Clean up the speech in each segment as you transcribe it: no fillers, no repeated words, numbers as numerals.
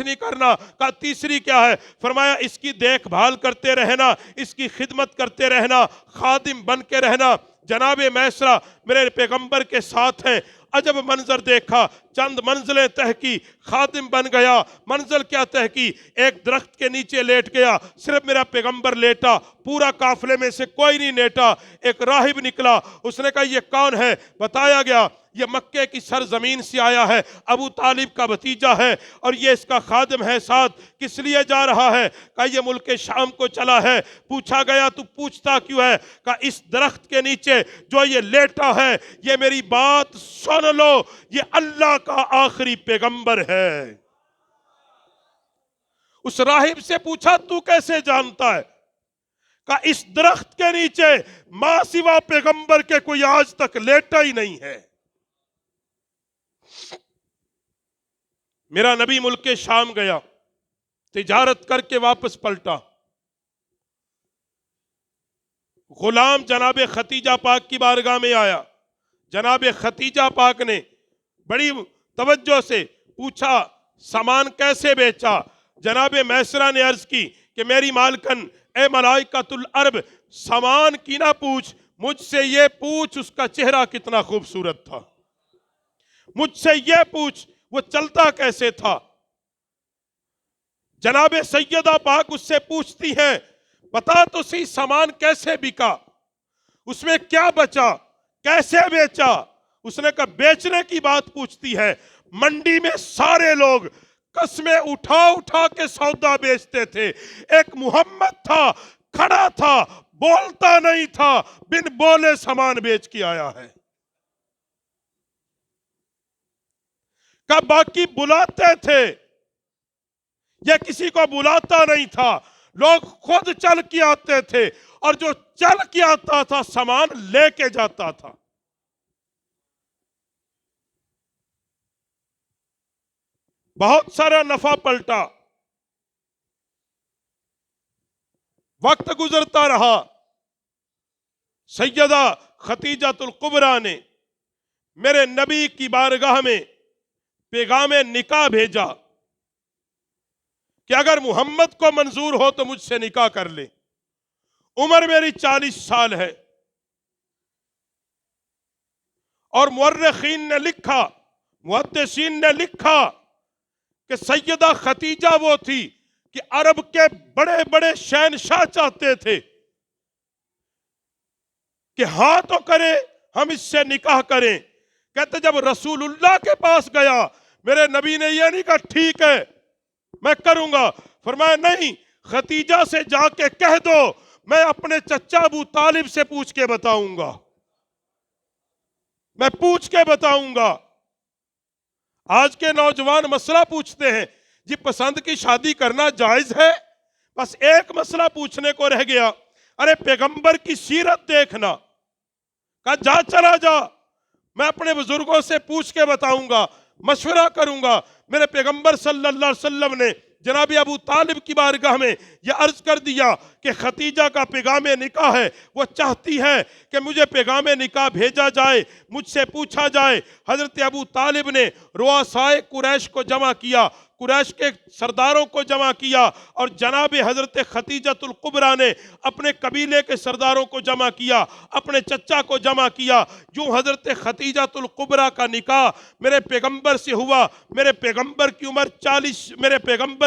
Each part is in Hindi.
नहीं करना। का तीसरी क्या है? फरमाया इसकी देखभाल करते रहना, इसकी खिदमत करते रहना, खादिम बन के रहना। जनाब मैसरा मेरे पैगंबर के साथ हैं। अजब मंजर देखा, चंद मंजिलें तह की, खादिम बन गया। मंजिल क्या तह की? एक दरख्त के नीचे लेट गया, सिर्फ मेरा पैगंबर लेटा, पूरा काफिले में से कोई नहीं लेटा। एक राहिब निकला, उसने कहा ये कौन है? बताया गया ये मक्के की सरजमीन से आया है, अबू तालिब का भतीजा है और ये इसका खादिम है। साथ किस लिए जा रहा है? कहा ये मुल्क शाम को चला है। पूछा गया तू पूछता क्यों है? कहा इस दरख्त के नीचे जो ये लेटा है, ये मेरी बात सुन लो, ये अल्लाह का आखिरी पैगंबर है। उस राहिब से पूछा तू कैसे जानता है? कहा इस दरख्त के नीचे मां सिवा पैगंबर के कोई आज तक लेटा ही नहीं है। मेरा नबी मुल्क के शाम गया, तिजारत करके वापस पलटा। गुलाम जनाब खतीजा पाक की बारगाह में आया। जनाब खतीजा पाक ने बड़ी तवज्जो से पूछा सामान कैसे बेचा? जनाब मैसरा ने अर्ज की कि मेरी मालकन, ए मलाइकतुल अरब, सामान की ना पूछ, मुझसे ये पूछ उसका चेहरा कितना खूबसूरत था। मुझसे ये पूछ वो चलता कैसे था। जनाबे सैयदा पाक उससे पूछती हैं बता तो सही सामान कैसे बिका, उसमें क्या बचा, कैसे बेचा? उसने कहा बेचने की बात पूछती है। मंडी में सारे लोग कस्में उठा उठा के सौदा बेचते थे। एक मोहम्मद था, खड़ा था, बोलता नहीं था, बिन बोले सामान बेच के आया है। का बाकी बुलाते थे, यह किसी को बुलाता नहीं था, लोग खुद चल के आते थे और जो चल के आता था सामान लेके जाता था। बहुत सारा नफा पलटा। वक्त गुजरता रहा। सैयदा खतीजतुल कुबरा ने मेरे नबी की बारगाह में पैगामे निकाह भेजा कि अगर मोहम्मद को मंजूर हो तो मुझसे निकाह कर ले। उम्र मेरी 40 साल है और मुअर्रिखीन ने लिखा, मुहद्दिसीन ने लिखा कि सैयदा खतीजा वो थी कि अरब के बड़े बड़े शहनशाह चाहते थे कि हाँ तो करे, हम इससे निकाह करें। कहते जब रसूलुल्लाह के पास गया, मेरे नबी ने यह नहीं कहा ठीक है मैं करूंगा। फरमाया नहीं, खतीजा से जाके कह दो मैं अपने चचा अबू तालिब से पूछ के बताऊंगा, मैं पूछ के बताऊंगा। आज के नौजवान मसला पूछते हैं जी पसंद की शादी करना जायज है? बस एक मसला पूछने को रह गया, अरे पैगंबर की सीरत देखना। कहा जा चला जा, मैं अपने बुजुर्गों से पूछ के बताऊंगा, मशवरा करूंगा। मेरे पैगंबर सल्लल्लाहु अलैहि वसल्लम ने जनाब अबू तालिब की बारगाह में यह अर्ज कर दिया कि खतीजा का पैगामे निकाह है, वो चाहती है कि मुझे पैगामे निकाह भेजा जाए, मुझसे पूछा जाए। हजरत अबू तालिब ने रुआसाए कुरैश को जमा किया, कुरैश के सरदारों को जमा किया और जनाब हजरत खतीजतुल कुबरा ने अपने कबीले के सरदारों को जमा किया, अपने चचा को जमा किया। यूं हजरत खतीजतुल कुबरा का निकाह मेरे पैगंबर से हुआ। मेरे पैगंबर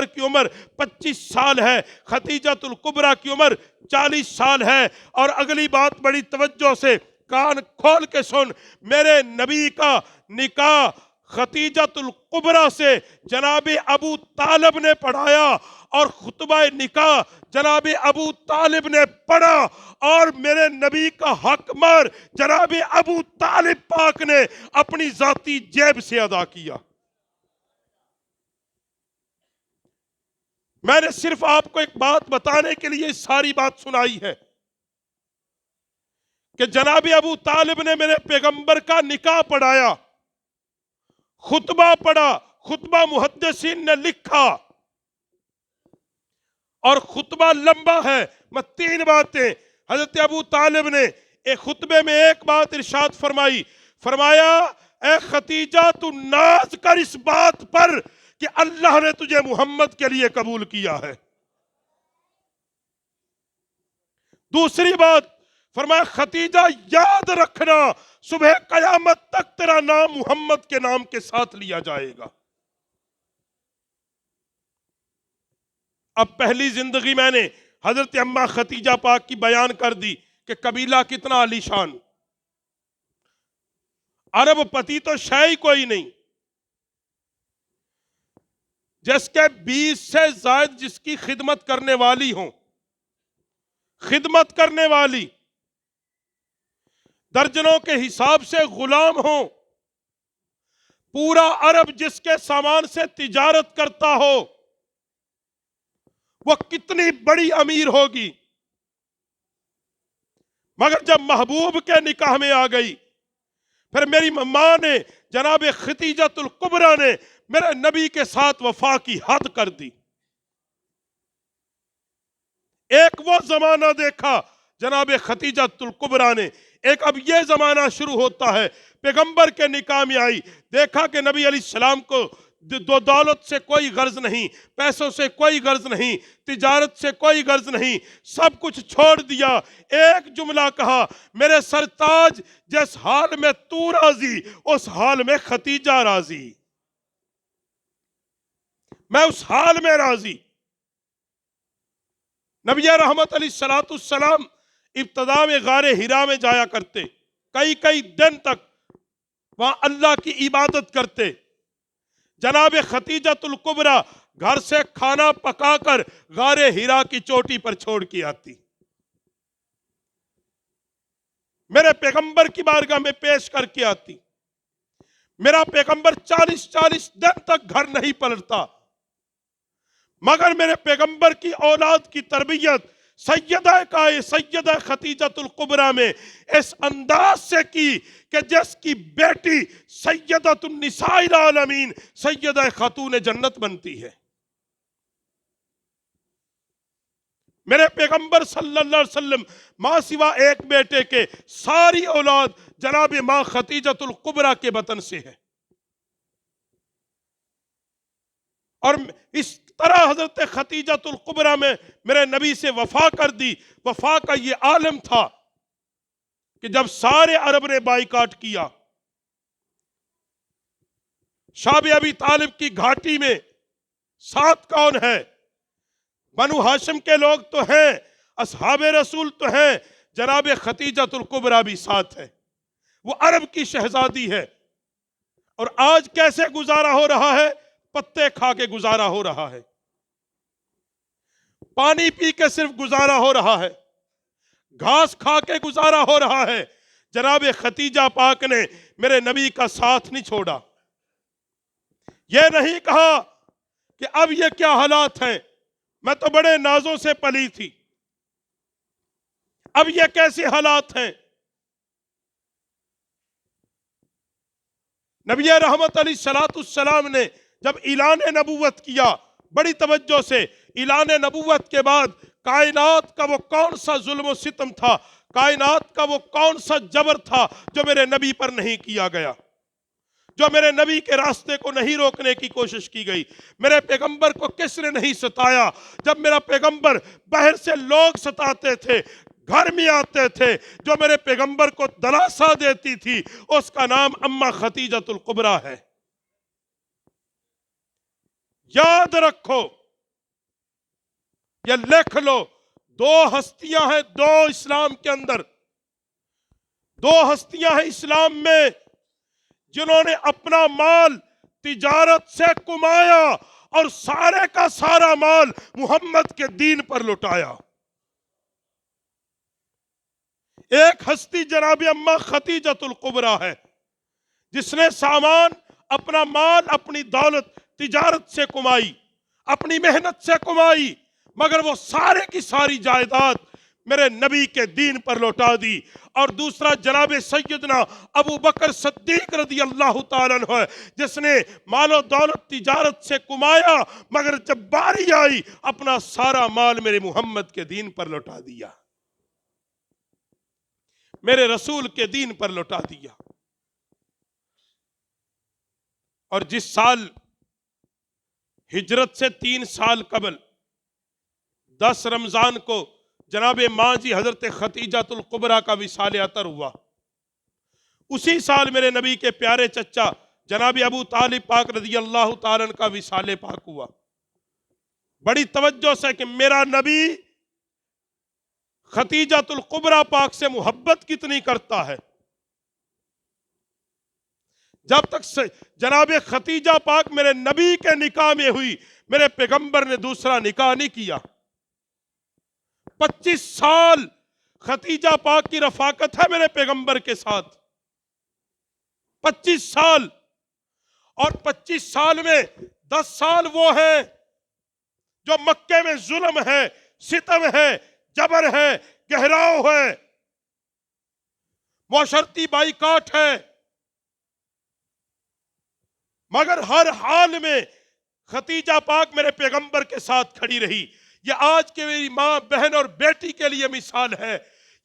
की उम्र 25 साल है, खतीजतुल कुबरा की उम्र 40 साल है। और अगली बात बड़ी तवज्जो से कान खोल के सुन, मेरे नबी का निकाह खतीजतुल कुबरा से जनाबे अबू तालिब ने पढ़ाया और खुतबा निकाह जनाबे अबू तालिब ने पढ़ा और मेरे नबी का हक मार जनाबे अबू तालिब पाक ने अपनी जाती जेब से अदा किया। मैंने सिर्फ आपको एक बात बताने के लिए सारी बात सुनाई है कि जनाबे अबू तालिब ने मेरे पैगंबर का निकाह पढ़ाया, खुतबा पढ़ा, खुतबा मुहद्दिसीन ने लिखा और खुतबा लंबा है। मैं 3 बातें, हजरत अबू तालिब ने एक खुतबे में एक बात इरशाद फरमाई, फरमाया ए खतीजा तू नाज कर इस बात पर कि अल्लाह ने तुझे मोहम्मद के लिए कबूल किया है। दूसरी बात फरमाया, खतीजा याद रखना, सुबह कयामत तक तेरा नाम मोहम्मद के नाम के साथ लिया जाएगा। अब पहली जिंदगी मैंने हजरत अम्मा खतीजा पाक की बयान कर दी कि कबीला कितना आलीशान, अरबपति तो शायद कोई नहीं, जिसके 20 से ज्यादा जिसकी खिदमत करने वाली हो, खिदमत करने वाली दर्जनों के हिसाब से गुलाम हो, पूरा अरब जिसके सामान से तिजारत करता हो, वो कितनी बड़ी अमीर होगी। मगर जब महबूब के निकाह में आ गई, फिर मेरी मां ने जनाब खतीजतुल कुबरा ने मेरे नबी के साथ वफा की हद कर दी। एक वो जमाना देखा जनाब खतीजतुल कुबरा ने, एक अब ये जमाना शुरू होता है। पैगंबर के निकाह में आई, देखा कि नबी अलैहिस्सलाम को दो दौलत से कोई गर्ज नहीं, पैसों से कोई गर्ज नहीं, तिजारत से कोई गर्ज नहीं, सब कुछ छोड़ दिया। एक जुमला कहा, मेरे सरताज जिस हाल में तू राजी उस हाल में खतीजा राजी, मैं उस हाल में राजी। नबी रहमत अलैहिस्सलाम इब्तदा में गारे हिरा में जाया करते, कई कई दिन तक वहां अल्लाह की इबादत करते। जनाब खतीजतुल कुबरा घर से खाना पकाकर गारे हिरा की चोटी पर छोड़ के आती, मेरे पैगंबर की बारगाह में पेश करके आती। मेरा पैगंबर 40-40 दिन तक घर नहीं पलटता, मगर मेरे पैगंबर की औलाद की तरबियत सैयदा खतीजतुल कुबरा में इस अंदाज से की कि जिसकी बेटी सैयदतुन निसाइल आलमीन सैयदा खातून जन्नत बनती है। मेरे पैगंबर सल्लल्लाहु अलैहि वसल्लम मां सिवा एक बेटे के सारी औलाद जनाब मां खतीजतुल कुबरा के बतन से है। और इस तरह हजरत खतीजतुल कुबरा में मेरे नबी से वफा कर दी। वफा का ये आलम था कि जब सारे अरब ने बाइकाट किया, शाब अबी तालिब की घाटी में साथ कौन है? बनु हाशिम के लोग तो हैं, असहाबे रसूल तो हैं, जनाब खतीजतुल कुबरा भी साथ है। वो अरब की शहजादी है। और आज कैसे गुजारा हो रहा है? पत्ते खा के गुजारा हो रहा है, पानी पी के सिर्फ गुजारा हो रहा है, घास खा के गुजारा हो रहा है। जनाब खतीजा पाक ने मेरे नबी का साथ नहीं छोड़ा। यह नहीं कहा कि अब ये क्या हालात हैं, मैं तो बड़े नाजों से पली थी, अब ये कैसे हालात हैं। नबी रहमत अलैहिस्सलाम ने जब ऐलान नबूवत किया, बड़ी तवज्जो से, ऐलान नबूवत के बाद कायनात का वो कौन सा जुल्म सितम था, कायनात का वो कौन सा जबर था जो मेरे नबी पर नहीं किया गया, जो मेरे नबी के रास्ते को नहीं रोकने की कोशिश की गई। मेरे पैगंबर को किसने नहीं सताया? जब मेरा पैगंबर बाहर से लोग सताते थे, घर में आते थे, जो मेरे पैगंबर को दलासा देती थी, उसका नाम अम्मा खतीजतुल कुबरा है। याद रखो, या लिख लो, दो हस्तियां हैं, दो इस्लाम के अंदर, दो हस्तियां हैं इस्लाम में जिन्होंने अपना माल तिजारत से कमाया और सारे का सारा माल मोहम्मद के दीन पर लुटाया। एक हस्ती जनाब अम्मा खतीजतुल कुबरा है, जिसने सामान, अपना माल, अपनी दौलत तिजारत से कमाई, अपनी मेहनत से कमाई, मगर वो सारे की सारी जायदाद मेरे नबी के दीन पर लौटा दी। और दूसरा जनाब सैयदना अबू बकर सिद्दीक रज़ी अल्लाह तआला अन्हु है, जिसने मालो दौलत तिजारत से कमाया, मगर जब बारी आई अपना सारा माल मेरे मोहम्मद के दीन पर लौटा दिया, मेरे रसूल के दीन पर लौटा दिया। और जिस साल हिजरत से 3 साल कबल 10 रमजान को जनाब माँ जी हजरत खतीजातुल कुबरा का विसाल अतर हुआ। उसी साल मेरे नबी के प्यारे चचा जनाब अबू तालिब पाक रजी अल्लाह ताला अन्हु का विसाल पाक हुआ। बड़ी तवज्जो से कि मेरा नबी खतीजातुल कुबरा पाक से मोहब्बत कितनी करता है। जब तक जनाब खतीजा पाक मेरे नबी के निकाह में हुई, मेरे पैगंबर ने दूसरा निकाह नहीं किया। 25 साल खतीजा पाक की रफाकत है मेरे पैगंबर के साथ, 25 साल। और 25 साल में 10 साल वो है जो मक्के में जुल्म है, सितम है, जबर है, गहराव है, मुशर्रती बाइकाट है, मगर हर हाल में खतीजा पाक मेरे पैगंबर के साथ खड़ी रही। यह आज के मेरी मां, बहन और बेटी के लिए मिसाल है।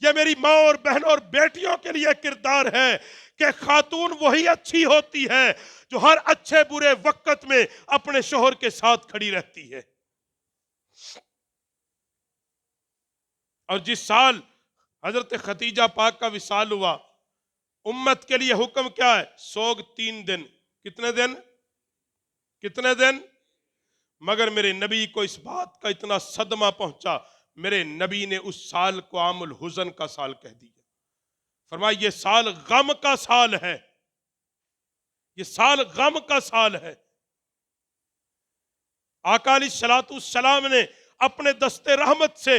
यह मेरी मां और बहन और बेटियों के लिए किरदार है कि खातून वही अच्छी होती है जो हर अच्छे बुरे वक्त में अपने शोहर के साथ खड़ी रहती है। और जिस साल हजरत खतीजा पाक का विसाल हुआ, उम्मत के लिए हुक्म क्या है? सोग 3 दिन। कितने दिन? कितने दिन? मगर मेरे नबी को इस बात का इतना सदमा पहुंचा, मेरे नबी ने उस साल को आमुल हुज़न का साल कह दिया। फरमाया ये साल गम का साल है, ये साल गम का साल है। आका अलैहिस्सलातु सलाम ने अपने दस्ते रहमत से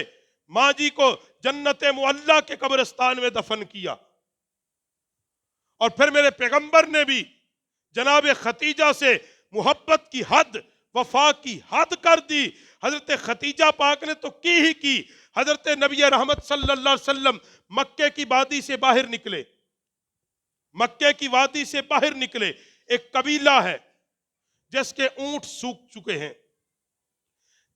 माँ जी को जन्नत मुअल्ला के कब्रिस्तान में दफन किया। और फिर मेरे पैगंबर ने भी जनाब खतीजा से मोहब्बत की हद, वफा की हद कर दी। हजरत खतीजा पाक ने तो की ही की। हजरत नबी रहमत सल्लल्लाहु अलैहि वसल्लम मक्के की वादी से बाहर निकले, मक्के की वादी से बाहर निकले। एक कबीला है जिसके ऊंट सूख चुके हैं,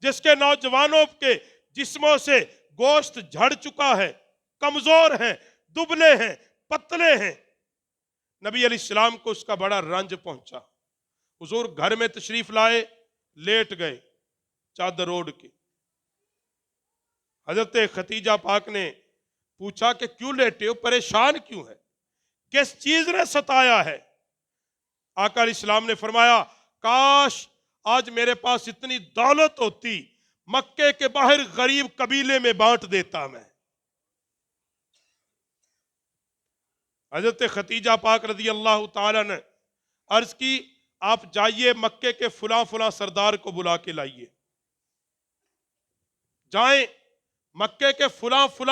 जिसके नौजवानों के जिस्मों से गोश्त झड़ चुका है, कमजोर हैं, दुबले हैं, पतले हैं। नबी अलैहिस्सलाम को उसका बड़ा रंज पहुंचा। हुजूर घर में तशरीफ लाए, लेट गए चादर ओढ़ के। हजरत खतीजा पाक ने पूछा कि क्यों लेटे हो, परेशान क्यों है, किस चीज ने सताया है? आका अलैहिस्सलाम ने फरमाया, काश आज मेरे पास इतनी दौलत होती, मक्के के बाहर गरीब कबीले में बांट देता मैं। हजरत खतीजा पाक रजी अल्लाह ताला ने अर्ज की, आप जाइए मक्के के फुला फुला सरदार को बुला के लाइए। जाएं मक्के के फुला फुला